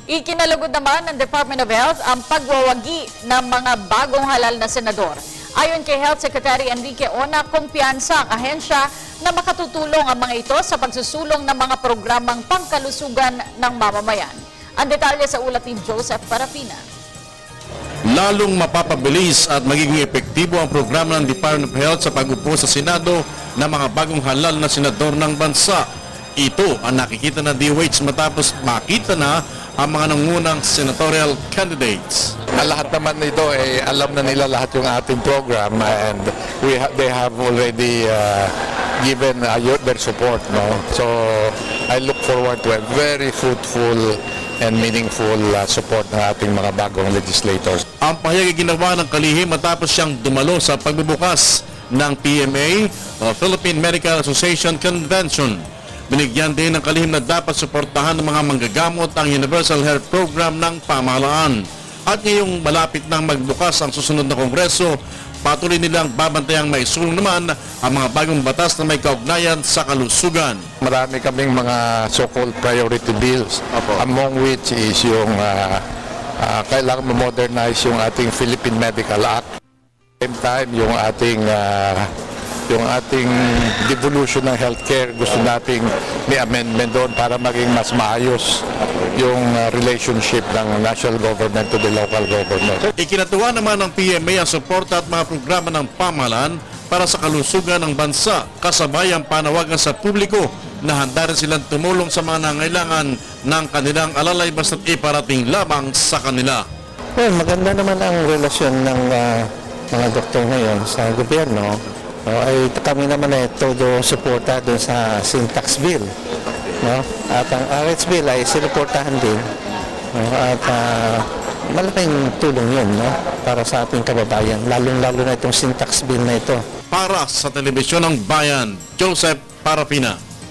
Ikinalugod naman ng Department of Health ang pagwawagi ng mga bagong halal na senador. Ayon kay Health Secretary Enrique Ona, kumpiyansa ang ahensya na makatutulong ang mga ito sa pagsusulong ng mga programang pangkalusugan ng mamamayan. Ang detalye sa ulat ni Joseph Parapina. Lalong mapapabilis at magiging epektibo ang programa ng Department of Health sa pag-upo sa Senado ng mga bagong halal na senador ng bansa. Ito ang nakikita na DOH matapos makita na ang mga nangunang senatorial candidates. Lahat naman nito ay alam na nila lahat yung ating program and they have already given their support. No? So I look forward to a very fruitful and meaningful support ng ating mga bagong legislators. Ang pahayag ay ginawa ng kalihim matapos siyang dumalo sa pagbubukas ng PMA o Philippine Medical Association Convention. Binigyan din ng kalihim na dapat suportahan ng mga manggagamot ang Universal Health Program ng pamahalaan. At ngayong malapit nang magbukas ang susunod na kongreso, patuloy nilang babantayang maisulong naman ang mga bagong batas na may kaugnayan sa kalusugan. Marami kaming mga so-called priority bills, among which is yung kailangan modernize yung ating Philippine Medical Act. At the same time, yung ating devolution ng healthcare, gusto nating may amendment doon para maging mas maayos yung relationship ng national government to the local government. Ikinatuwa naman ng PMA ang suporta at mga programa ng pamahalaan para sa kalusugan ng bansa, kasabay ang panawagan sa publiko na handa rin silang tumulong sa mga nangailangan ng kanilang alalay basta't iparating lamang sa kanila. Well, maganda naman ang relasyon ng mga doktor ngayon sa gobyerno. Ay kami naman ay todo suporta doon sa syntax bill. No? At ang RH bill ay sinuportahan din. No? At malaking tulong yun, no? Para sa ating kababayan, lalong-lalo na itong syntax bill na ito. Para sa Telebisyon ng Bayan, Joseph Parapina.